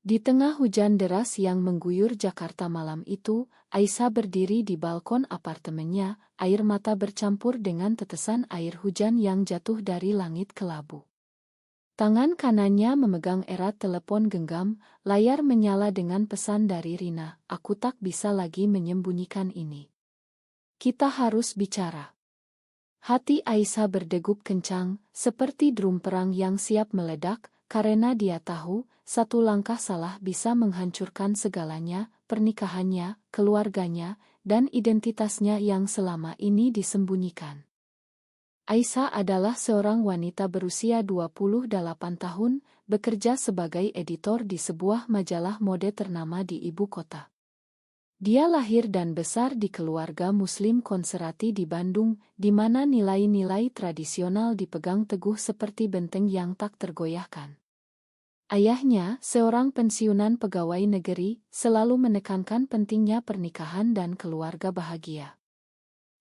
Di tengah hujan deras yang mengguyur Jakarta malam itu, Aisyah berdiri di balkon apartemennya, air mata bercampur dengan tetesan air hujan yang jatuh dari langit kelabu. Tangan kanannya memegang erat telepon genggam, layar menyala dengan pesan dari Rina, "Aku tak bisa lagi menyembunyikan ini. Kita harus bicara." Hati Aisyah berdegup kencang, seperti drum perang yang siap meledak, karena dia tahu, satu langkah salah bisa menghancurkan segalanya, pernikahannya, keluarganya, dan identitasnya yang selama ini disembunyikan. Aisyah adalah seorang wanita berusia 28 tahun, bekerja sebagai editor di sebuah majalah mode ternama di ibu kota. Dia lahir dan besar di keluarga Muslim konservatif di Bandung, di mana nilai-nilai tradisional dipegang teguh seperti benteng yang tak tergoyahkan. Ayahnya, seorang pensiunan pegawai negeri, selalu menekankan pentingnya pernikahan dan keluarga bahagia.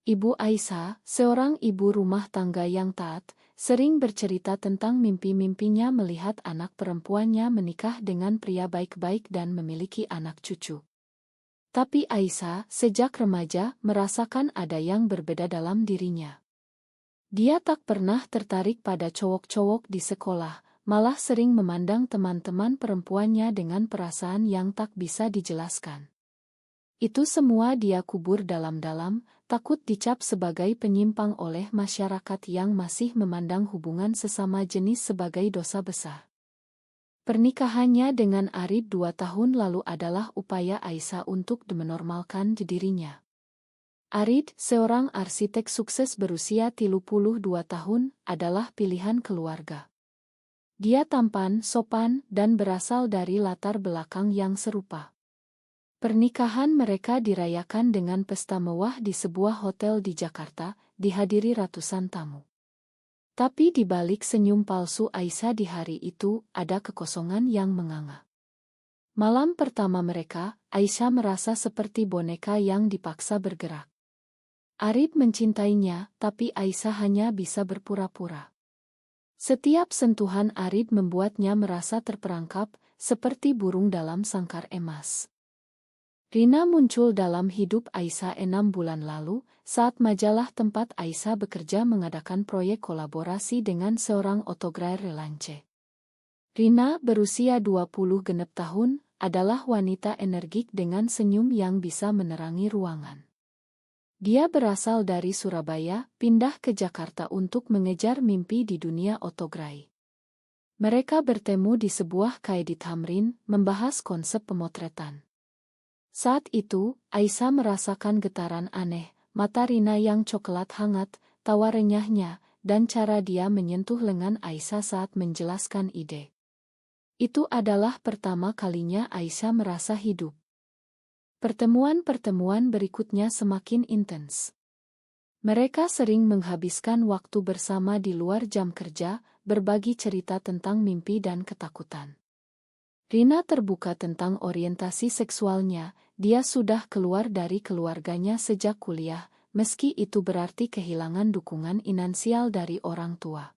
Ibu Aisyah, seorang ibu rumah tangga yang taat, sering bercerita tentang mimpi-mimpinya melihat anak perempuannya menikah dengan pria baik-baik dan memiliki anak cucu. Tapi Aisyah, sejak remaja, merasakan ada yang berbeda dalam dirinya. Dia tak pernah tertarik pada cowok-cowok di sekolah, malah sering memandang teman-teman perempuannya dengan perasaan yang tak bisa dijelaskan. Itu semua dia kubur dalam-dalam, takut dicap sebagai penyimpang oleh masyarakat yang masih memandang hubungan sesama jenis sebagai dosa besar. Pernikahannya dengan Arid 2 tahun lalu adalah upaya Aisyah untuk menormalkan dirinya. Arid, seorang arsitek sukses berusia 32 tahun, adalah pilihan keluarga. Dia tampan, sopan, dan berasal dari latar belakang yang serupa. Pernikahan mereka dirayakan dengan pesta mewah di sebuah hotel di Jakarta, dihadiri ratusan tamu. Tapi di balik senyum palsu Aisyah di hari itu, ada kekosongan yang menganga. Malam pertama mereka, Aisyah merasa seperti boneka yang dipaksa bergerak. Arid mencintainya, tapi Aisyah hanya bisa berpura-pura. Setiap sentuhan Arid membuatnya merasa terperangkap, seperti burung dalam sangkar emas. Rina muncul dalam hidup Aisyah 6 bulan lalu, saat majalah tempat Aisyah bekerja mengadakan proyek kolaborasi dengan seorang fotografer relance. Rina, berusia 20 genep tahun, adalah wanita energik dengan senyum yang bisa menerangi ruangan. Dia berasal dari Surabaya, pindah ke Jakarta untuk mengejar mimpi di dunia fotografi. Mereka bertemu di sebuah cafe di Tamrin, membahas konsep pemotretan. Saat itu, Aisyah merasakan getaran aneh, mata Rina yang coklat hangat, tawa renyahnya, dan cara dia menyentuh lengan Aisyah saat menjelaskan ide. Itu adalah pertama kalinya Aisyah merasa hidup. Pertemuan-pertemuan berikutnya semakin intens. Mereka sering menghabiskan waktu bersama di luar jam kerja, berbagi cerita tentang mimpi dan ketakutan. Rina terbuka tentang orientasi seksualnya, dia sudah keluar dari keluarganya sejak kuliah, meski itu berarti kehilangan dukungan finansial dari orang tua.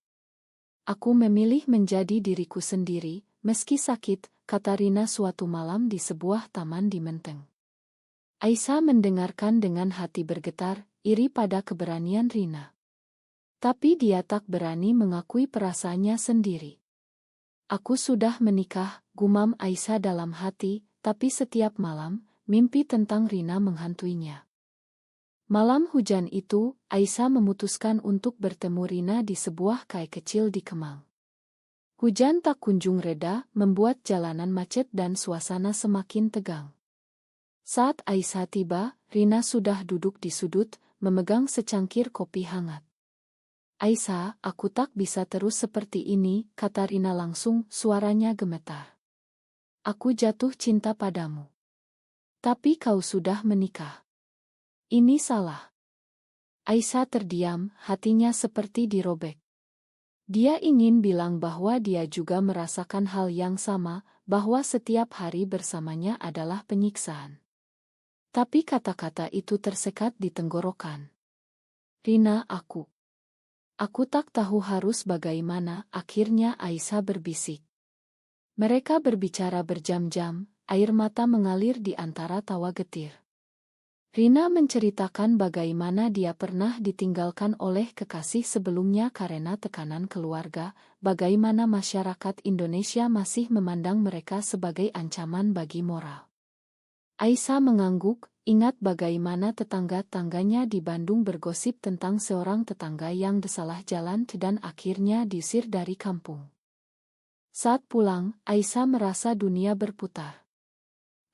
"Aku memilih menjadi diriku sendiri, meski sakit," kata Rina suatu malam di sebuah taman di Menteng. Aisyah mendengarkan dengan hati bergetar, iri pada keberanian Rina. Tapi dia tak berani mengakui perasaannya sendiri. "Aku sudah menikah," gumam Aisyah dalam hati, tapi setiap malam, mimpi tentang Rina menghantuinya. Malam hujan itu, Aisyah memutuskan untuk bertemu Rina di sebuah kai kecil di Kemang. Hujan tak kunjung reda, membuat jalanan macet dan suasana semakin tegang. Saat Aisyah tiba, Rina sudah duduk di sudut, memegang secangkir kopi hangat. "Aisyah, aku tak bisa terus seperti ini," kata Rina langsung, suaranya gemetar. "Aku jatuh cinta padamu. Tapi kau sudah menikah. Ini salah." Aisyah terdiam, hatinya seperti dirobek. Dia ingin bilang bahwa dia juga merasakan hal yang sama, bahwa setiap hari bersamanya adalah penyiksaan. Tapi kata-kata itu tersekat di tenggorokan. "Rina, Aku tak tahu harus bagaimana," akhirnya Aisyah berbisik. Mereka berbicara berjam-jam, air mata mengalir di antara tawa getir. Rina menceritakan bagaimana dia pernah ditinggalkan oleh kekasih sebelumnya karena tekanan keluarga, bagaimana masyarakat Indonesia masih memandang mereka sebagai ancaman bagi moral. Aisyah mengangguk, ingat bagaimana tetangga-tangganya di Bandung bergosip tentang seorang tetangga yang salah jalan dan akhirnya diusir dari kampung. Saat pulang, Aisyah merasa dunia berputar.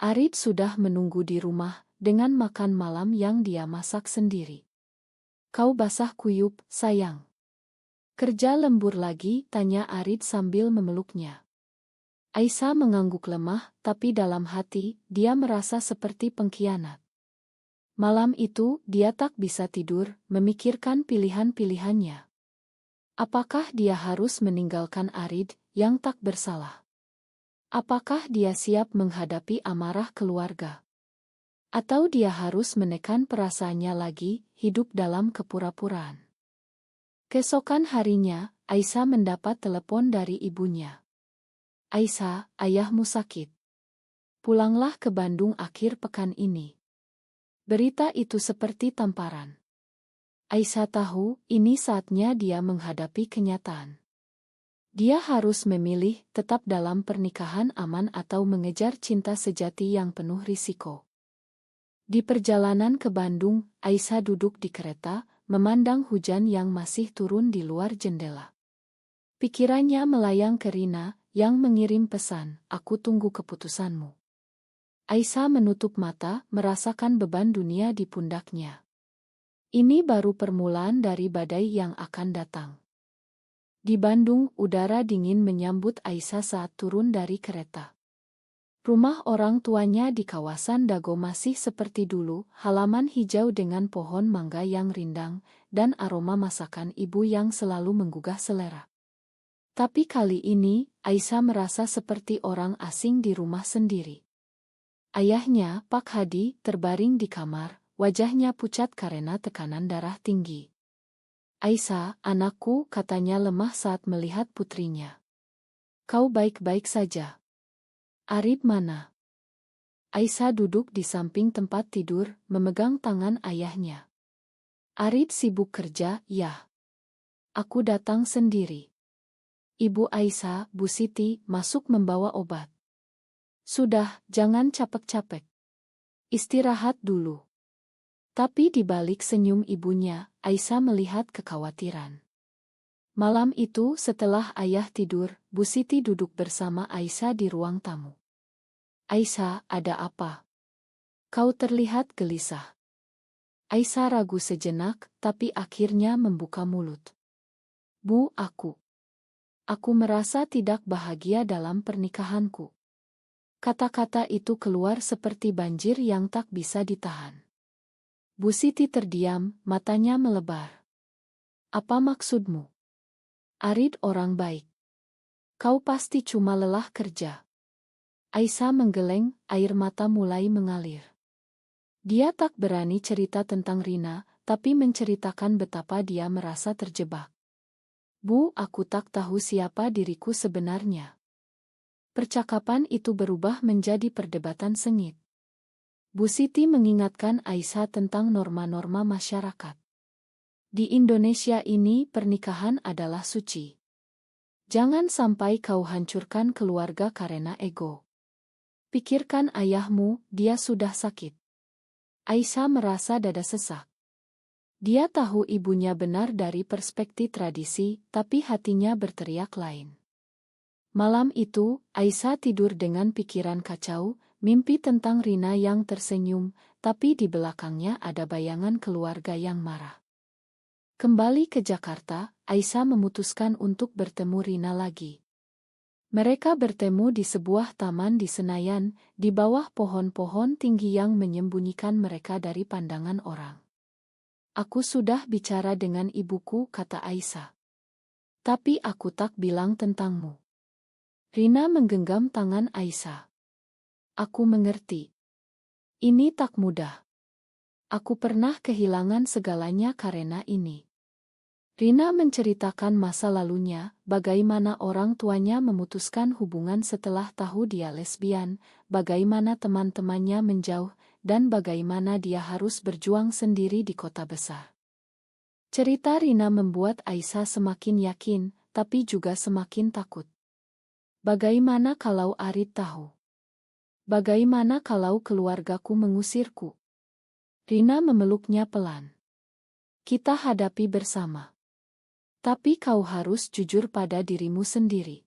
Arid sudah menunggu di rumah, dengan makan malam yang dia masak sendiri. Kau basah kuyup, sayang. Kerja lembur lagi, tanya Arid sambil memeluknya. Aisyah mengangguk lemah, tapi dalam hati, dia merasa seperti pengkhianat. Malam itu, dia tak bisa tidur, memikirkan pilihan-pilihannya. Apakah dia harus meninggalkan Arid, yang tak bersalah? Apakah dia siap menghadapi amarah keluarga? Atau dia harus menekan perasaannya lagi, hidup dalam kepura-puraan? Keesokan harinya, Aisyah mendapat telepon dari ibunya. Aisyah, ayahmu sakit. Pulanglah ke Bandung akhir pekan ini. Berita itu seperti tamparan. Aisyah tahu, ini saatnya dia menghadapi kenyataan. Dia harus memilih tetap dalam pernikahan aman atau mengejar cinta sejati yang penuh risiko. Di perjalanan ke Bandung, Aisyah duduk di kereta, memandang hujan yang masih turun di luar jendela. Pikirannya melayang ke Rina, yang mengirim pesan, "Aku tunggu keputusanmu." Aisyah menutup mata, merasakan beban dunia di pundaknya. Ini baru permulaan dari badai yang akan datang. Di Bandung, udara dingin menyambut Aisyah saat turun dari kereta. Rumah orang tuanya di kawasan Dago masih seperti dulu, halaman hijau dengan pohon mangga yang rindang, dan aroma masakan ibu yang selalu menggugah selera. Tapi kali ini, Aisyah merasa seperti orang asing di rumah sendiri. Ayahnya, Pak Hadi, terbaring di kamar, wajahnya pucat karena tekanan darah tinggi. "Aisyah, anakku," katanya lemah saat melihat putrinya. "Kau baik-baik saja? Arid mana?" Aisyah duduk di samping tempat tidur, memegang tangan ayahnya. "Arid sibuk kerja, ya. Aku datang sendiri." Ibu Aisyah, Bu Siti, masuk membawa obat. "Sudah, jangan capek-capek. Istirahat dulu." Tapi di balik senyum ibunya, Aisyah melihat kekhawatiran. Malam itu, setelah ayah tidur, Bu Siti duduk bersama Aisyah di ruang tamu. "Aisyah, ada apa? Kau terlihat gelisah." Aisyah ragu sejenak, tapi akhirnya membuka mulut. "Bu, aku merasa tidak bahagia dalam pernikahanku." Kata-kata itu keluar seperti banjir yang tak bisa ditahan. Bu Siti terdiam, matanya melebar. "Apa maksudmu? Arid orang baik. Kau pasti cuma lelah kerja." Aisyah menggeleng, air mata mulai mengalir. Dia tak berani cerita tentang Rina, tapi menceritakan betapa dia merasa terjebak. "Bu, aku tak tahu siapa diriku sebenarnya." Percakapan itu berubah menjadi perdebatan sengit. Bu Siti mengingatkan Aisyah tentang norma-norma masyarakat. Di Indonesia ini pernikahan adalah suci. Jangan sampai kau hancurkan keluarga karena ego. Pikirkan ayahmu, dia sudah sakit. Aisyah merasa dada sesak. Dia tahu ibunya benar dari perspektif tradisi, tapi hatinya berteriak lain. Malam itu, Aisyah tidur dengan pikiran kacau, mimpi tentang Rina yang tersenyum, tapi di belakangnya ada bayangan keluarga yang marah. Kembali ke Jakarta, Aisyah memutuskan untuk bertemu Rina lagi. Mereka bertemu di sebuah taman di Senayan, di bawah pohon-pohon tinggi yang menyembunyikan mereka dari pandangan orang. "Aku sudah bicara dengan ibuku," kata Aisyah. "Tapi aku tak bilang tentangmu." Rina menggenggam tangan Aisyah. "Aku mengerti. Ini tak mudah. Aku pernah kehilangan segalanya karena ini." Rina menceritakan masa lalunya, bagaimana orang tuanya memutuskan hubungan setelah tahu dia lesbian, bagaimana teman-temannya menjauh, dan bagaimana dia harus berjuang sendiri di kota besar. Cerita Rina membuat Aisyah semakin yakin, tapi juga semakin takut. Bagaimana kalau Arid tahu? Bagaimana kalau keluargaku mengusirku? Rina memeluknya pelan. Kita hadapi bersama. Tapi kau harus jujur pada dirimu sendiri.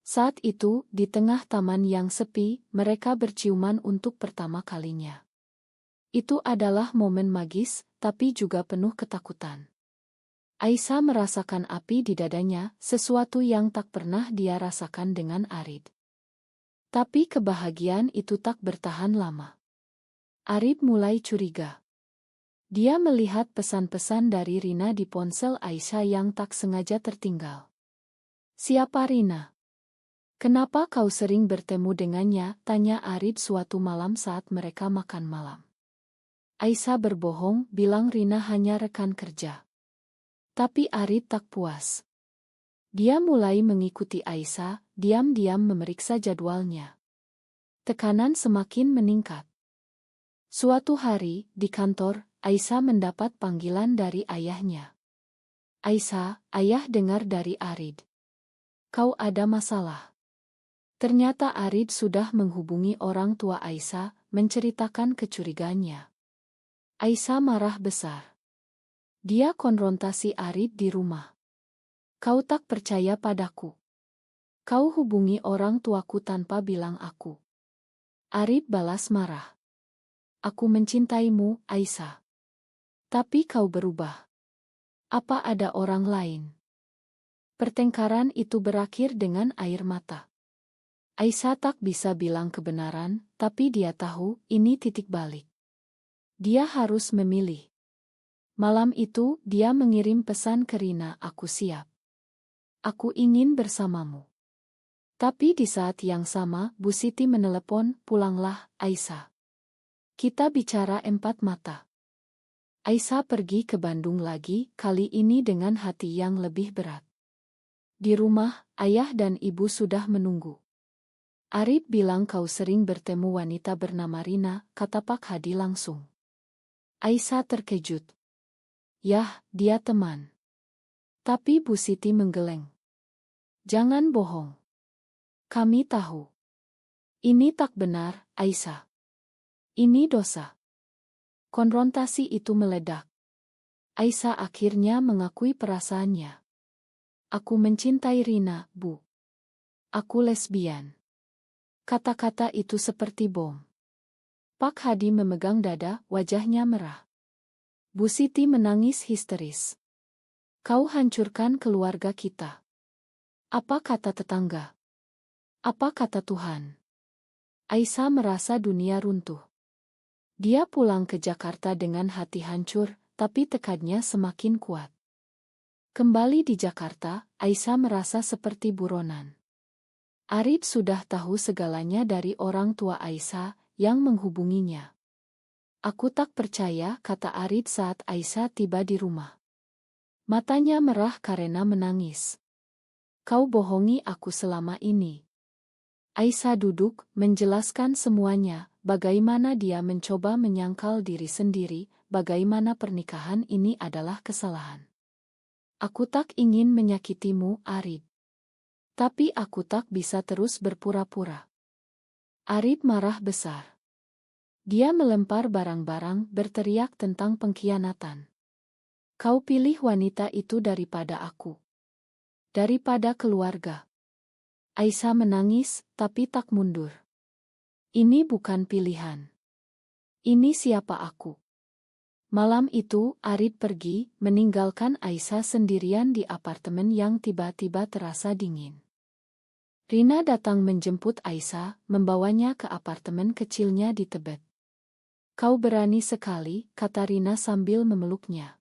Saat itu, di tengah taman yang sepi, mereka berciuman untuk pertama kalinya. Itu adalah momen magis, tapi juga penuh ketakutan. Aisyah merasakan api di dadanya, sesuatu yang tak pernah dia rasakan dengan Arid. Tapi kebahagiaan itu tak bertahan lama. Arid mulai curiga. Dia melihat pesan-pesan dari Rina di ponsel Aisyah yang tak sengaja tertinggal. Siapa Rina? Kenapa kau sering bertemu dengannya? Tanya Arid suatu malam saat mereka makan malam. Aisyah berbohong, bilang Rina hanya rekan kerja. Tapi Arid tak puas. Dia mulai mengikuti Aisyah, diam-diam memeriksa jadwalnya. Tekanan semakin meningkat. Suatu hari, di kantor, Aisyah mendapat panggilan dari ayahnya. Aisyah, ayah dengar dari Arid. Kau ada masalah. Ternyata Arid sudah menghubungi orang tua Aisyah, menceritakan kecurigaannya. Aisyah marah besar. Dia konfrontasi Arid di rumah. Kau tak percaya padaku. Kau hubungi orang tuaku tanpa bilang aku. Arid balas marah. Aku mencintaimu, Aisyah. Tapi kau berubah. Apa ada orang lain? Pertengkaran itu berakhir dengan air mata. Aisyah tak bisa bilang kebenaran, tapi dia tahu ini titik balik. Dia harus memilih. Malam itu, dia mengirim pesan ke Rina, aku siap. Aku ingin bersamamu. Tapi di saat yang sama, Bu Siti menelepon, pulanglah, Aisyah. Kita bicara empat mata. Aisyah pergi ke Bandung lagi, kali ini dengan hati yang lebih berat. Di rumah, ayah dan ibu sudah menunggu. Arid bilang kau sering bertemu wanita bernama Rina, kata Pak Hadi langsung. Aisyah terkejut. Yah, dia teman. Tapi Bu Siti menggeleng. Jangan bohong. Kami tahu. Ini tak benar, Aisyah. Ini dosa. Konfrontasi itu meledak. Aisyah akhirnya mengakui perasaannya. Aku mencintai Rina, Bu. Aku lesbian. Kata-kata itu seperti bom. Pak Hadi memegang dada, wajahnya merah. Bu Siti menangis histeris. Kau hancurkan keluarga kita. Apa kata tetangga? Apa kata Tuhan? Aisyah merasa dunia runtuh. Dia pulang ke Jakarta dengan hati hancur, tapi tekadnya semakin kuat. Kembali di Jakarta, Aisyah merasa seperti buronan. Arid sudah tahu segalanya dari orang tua Aisyah yang menghubunginya. Aku tak percaya, kata Arid saat Aisyah tiba di rumah. Matanya merah karena menangis. Kau bohongi aku selama ini. Aisyah duduk, menjelaskan semuanya, bagaimana dia mencoba menyangkal diri sendiri, bagaimana pernikahan ini adalah kesalahan. Aku tak ingin menyakitimu, Arid. Tapi aku tak bisa terus berpura-pura. Arid marah besar. Dia melempar barang-barang, berteriak tentang pengkhianatan. Kau pilih wanita itu daripada aku. Daripada keluarga. Aisyah menangis, tapi tak mundur. Ini bukan pilihan. Ini siapa aku. Malam itu, Arid pergi, meninggalkan Aisyah sendirian di apartemen yang tiba-tiba terasa dingin. Rina datang menjemput Aisyah, membawanya ke apartemen kecilnya di Tebet. Kau berani sekali, kata Rina sambil memeluknya.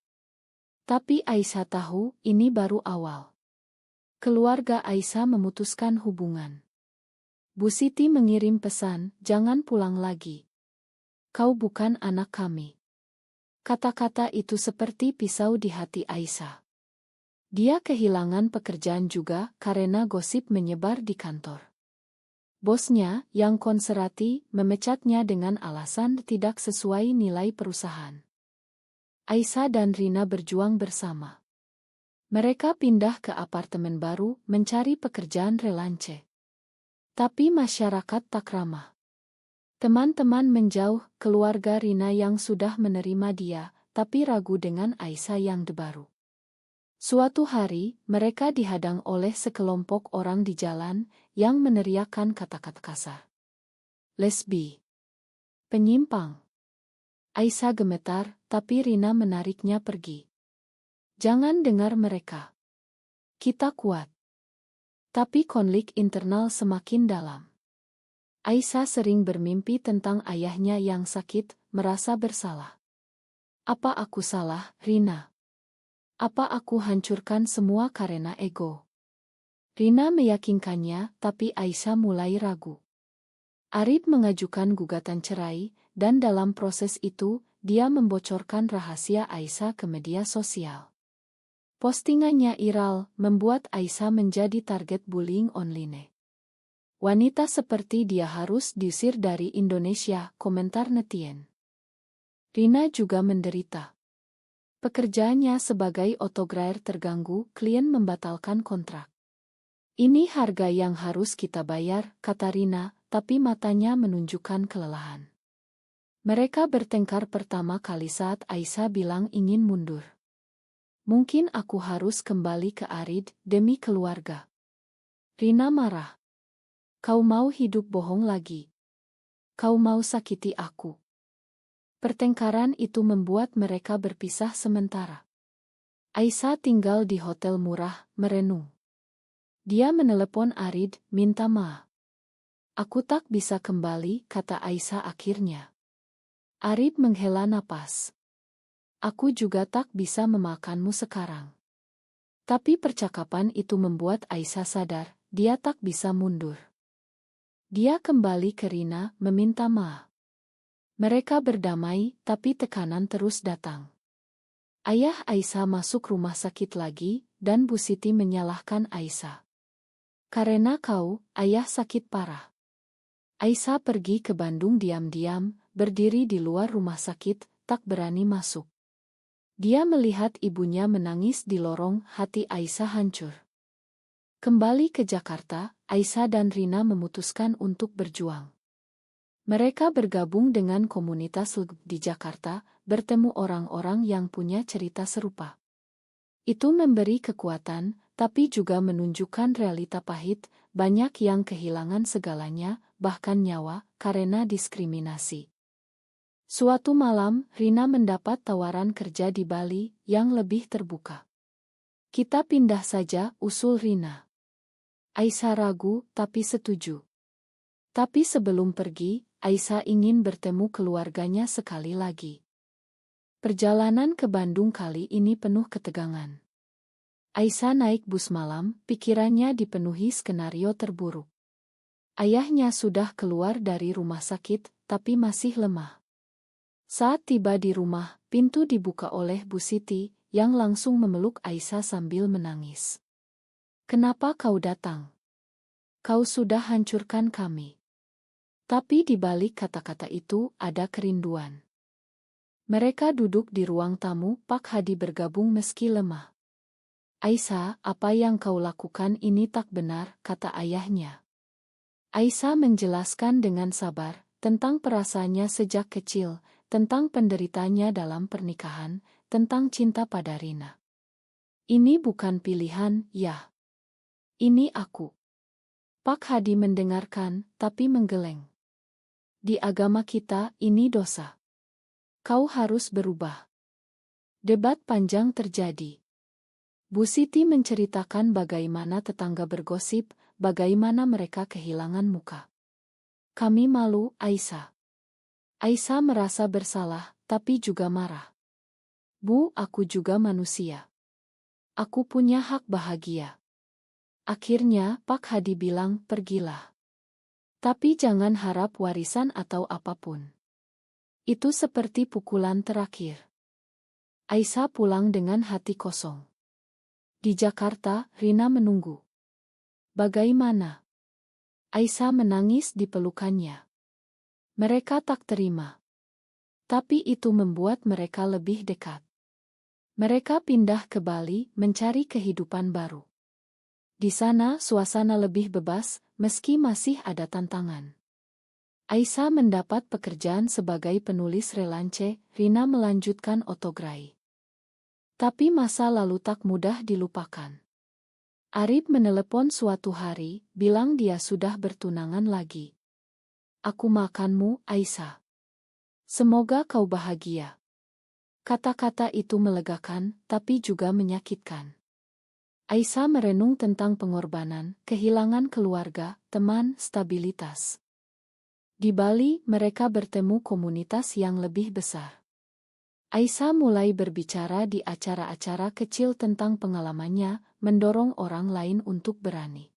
Tapi Aisyah tahu, ini baru awal. Keluarga Aisyah memutuskan hubungan. Bu Siti mengirim pesan, jangan pulang lagi. Kau bukan anak kami. Kata-kata itu seperti pisau di hati Aisyah. Dia kehilangan pekerjaan juga karena gosip menyebar di kantor. Bosnya, yang konservatif, memecatnya dengan alasan tidak sesuai nilai perusahaan. Aisyah dan Rina berjuang bersama. Mereka pindah ke apartemen baru, mencari pekerjaan relance. Tapi masyarakat tak ramah. Teman-teman menjauh, keluarga Rina yang sudah menerima dia, tapi ragu dengan Aisyah yang baru. Suatu hari, mereka dihadang oleh sekelompok orang di jalan yang meneriakkan kata-kata kasar. Lesbi. Penyimpang. Aisyah gemetar, tapi Rina menariknya pergi. Jangan dengar mereka. Kita kuat. Tapi konflik internal semakin dalam. Aisyah sering bermimpi tentang ayahnya yang sakit, merasa bersalah. Apa aku salah, Rina? Apa aku hancurkan semua karena ego? Rina meyakinkannya, tapi Aisyah mulai ragu. Arif mengajukan gugatan cerai, dan dalam proses itu, dia membocorkan rahasia Aisyah ke media sosial. Postingannya viral, membuat Aisyah menjadi target bullying online. Wanita seperti dia harus diusir dari Indonesia, komentar netizen. Rina juga menderita. Pekerjaannya sebagai autografer terganggu, klien membatalkan kontrak. Ini harga yang harus kita bayar, kata Rina, tapi matanya menunjukkan kelelahan. Mereka bertengkar pertama kali saat Aisyah bilang ingin mundur. Mungkin aku harus kembali ke Arid demi keluarga. Rina marah. Kau mau hidup bohong lagi? Kau mau sakiti aku? Pertengkaran itu membuat mereka berpisah sementara. Aisyah tinggal di hotel murah, merenung. Dia menelepon Arid, minta maaf. Aku tak bisa kembali, kata Aisyah akhirnya. Arid menghela napas. Aku juga tak bisa memakanmu sekarang. Tapi percakapan itu membuat Aisyah sadar, dia tak bisa mundur. Dia kembali ke Rina, meminta maaf. Mereka berdamai, tapi tekanan terus datang. Ayah Aisyah masuk rumah sakit lagi, dan Bu Siti menyalahkan Aisyah. Karena kau, ayah sakit parah. Aisyah pergi ke Bandung diam-diam, berdiri di luar rumah sakit, tak berani masuk. Dia melihat ibunya menangis di lorong, hati Aisyah hancur. Kembali ke Jakarta, Aisyah dan Rina memutuskan untuk berjuang. Mereka bergabung dengan komunitas LGBT di Jakarta, bertemu orang-orang yang punya cerita serupa. Itu memberi kekuatan, tapi juga menunjukkan realita pahit, banyak yang kehilangan segalanya, bahkan nyawa, karena diskriminasi. Suatu malam, Rina mendapat tawaran kerja di Bali, yang lebih terbuka. Kita pindah saja, usul Rina. Aisyah ragu, tapi setuju. Tapi sebelum pergi, Aisyah ingin bertemu keluarganya sekali lagi. Perjalanan ke Bandung kali ini penuh ketegangan. Aisyah naik bus malam, pikirannya dipenuhi skenario terburuk. Ayahnya sudah keluar dari rumah sakit, tapi masih lemah. Saat tiba di rumah, pintu dibuka oleh Bu Siti, yang langsung memeluk Aisyah sambil menangis. Kenapa kau datang? Kau sudah hancurkan kami. Tapi di balik kata-kata itu, ada kerinduan. Mereka duduk di ruang tamu, Pak Hadi bergabung meski lemah. Aisyah, apa yang kau lakukan ini tak benar, kata ayahnya. Aisyah menjelaskan dengan sabar, tentang perasaannya sejak kecil, tentang penderitanya dalam pernikahan, tentang cinta pada Rina. Ini bukan pilihan, ya. Ini aku. Pak Hadi mendengarkan, tapi menggeleng. Di agama kita, ini dosa. Kau harus berubah. Debat panjang terjadi. Bu Siti menceritakan bagaimana tetangga bergosip, bagaimana mereka kehilangan muka. Kami malu, Aisyah. Aisyah merasa bersalah, tapi juga marah. Bu, aku juga manusia. Aku punya hak bahagia. Akhirnya, Pak Hadi bilang, pergilah. Tapi jangan harap warisan atau apapun. Itu seperti pukulan terakhir. Aisyah pulang dengan hati kosong. Di Jakarta, Rina menunggu. Bagaimana? Aisyah menangis di pelukannya. Mereka tak terima. Tapi itu membuat mereka lebih dekat. Mereka pindah ke Bali mencari kehidupan baru. Di sana suasana lebih bebas, meski masih ada tantangan. Aisyah mendapat pekerjaan sebagai penulis relance, Rina melanjutkan autograi. Tapi masa lalu tak mudah dilupakan. Arif menelepon suatu hari, bilang dia sudah bertunangan lagi. Aku makanmu, Aisyah. Semoga kau bahagia. Kata-kata itu melegakan, tapi juga menyakitkan. Aisyah merenung tentang pengorbanan, kehilangan keluarga, teman, stabilitas. Di Bali, mereka bertemu komunitas yang lebih besar. Aisyah mulai berbicara di acara-acara kecil tentang pengalamannya, mendorong orang lain untuk berani.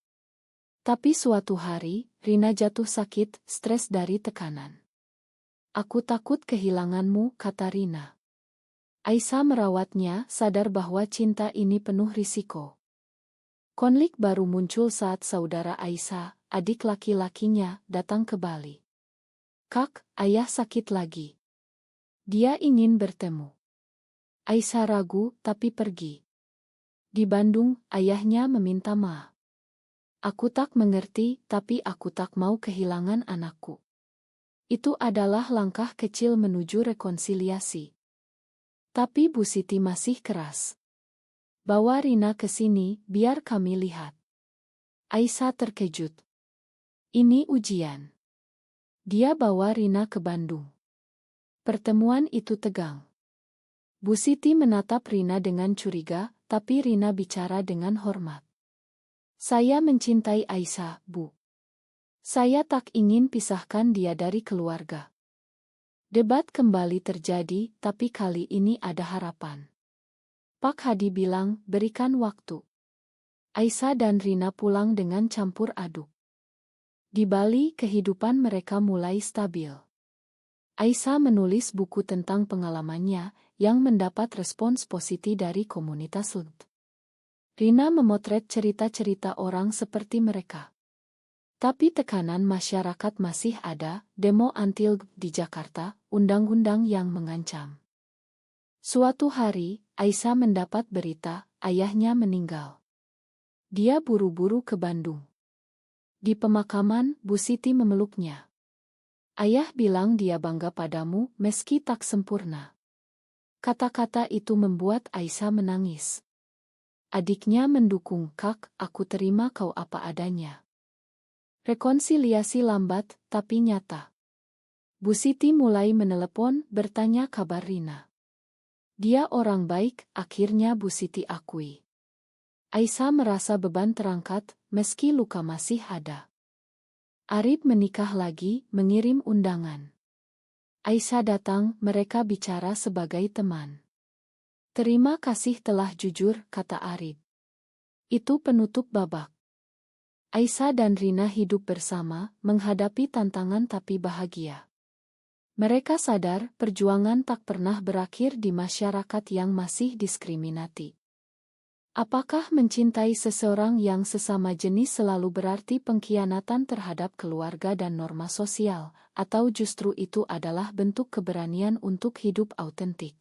Tapi suatu hari, Rina jatuh sakit, stres dari tekanan. Aku takut kehilanganmu, kata Rina. Aisyah merawatnya, sadar bahwa cinta ini penuh risiko. Konflik baru muncul saat saudara Aisyah, adik laki-lakinya, datang ke Bali. Kak, ayah sakit lagi. Dia ingin bertemu. Aisyah ragu, tapi pergi. Di Bandung, ayahnya meminta maaf. Aku tak mengerti, tapi aku tak mau kehilangan anakku. Itu adalah langkah kecil menuju rekonsiliasi. Tapi Bu Siti masih keras. Bawa Rina ke sini, biar kami lihat. Aisyah terkejut. Ini ujian. Dia bawa Rina ke Bandung. Pertemuan itu tegang. Bu Siti menatap Rina dengan curiga, tapi Rina bicara dengan hormat. Saya mencintai Aisyah, Bu. Saya tak ingin pisahkan dia dari keluarga. Debat kembali terjadi, tapi kali ini ada harapan. Pak Hadi bilang, berikan waktu. Aisyah dan Rina pulang dengan campur aduk. Di Bali, kehidupan mereka mulai stabil. Aisyah menulis buku tentang pengalamannya, yang mendapat respons positif dari komunitas LGBT. Rina memotret cerita-cerita orang seperti mereka. Tapi tekanan masyarakat masih ada, demo anti-LGBT di Jakarta, undang-undang yang mengancam. Suatu hari, Aisyah mendapat berita, ayahnya meninggal. Dia buru-buru ke Bandung. Di pemakaman, Bu Siti memeluknya. Ayah bilang dia bangga padamu, meski tak sempurna. Kata-kata itu membuat Aisyah menangis. Adiknya mendukung, Kak, aku terima kau apa adanya. Rekonsiliasi lambat, tapi nyata. Bu Siti mulai menelepon, bertanya kabar Rina. Dia orang baik, akhirnya Bu Siti akui. Aisyah merasa beban terangkat, meski luka masih ada. Arif menikah lagi, mengirim undangan. Aisyah datang, mereka bicara sebagai teman. Terima kasih telah jujur, kata Arif. Itu penutup babak. Aisyah dan Rina hidup bersama, menghadapi tantangan tapi bahagia. Mereka sadar perjuangan tak pernah berakhir di masyarakat yang masih diskriminasi. Apakah mencintai seseorang yang sesama jenis selalu berarti pengkhianatan terhadap keluarga dan norma sosial, atau justru itu adalah bentuk keberanian untuk hidup autentik?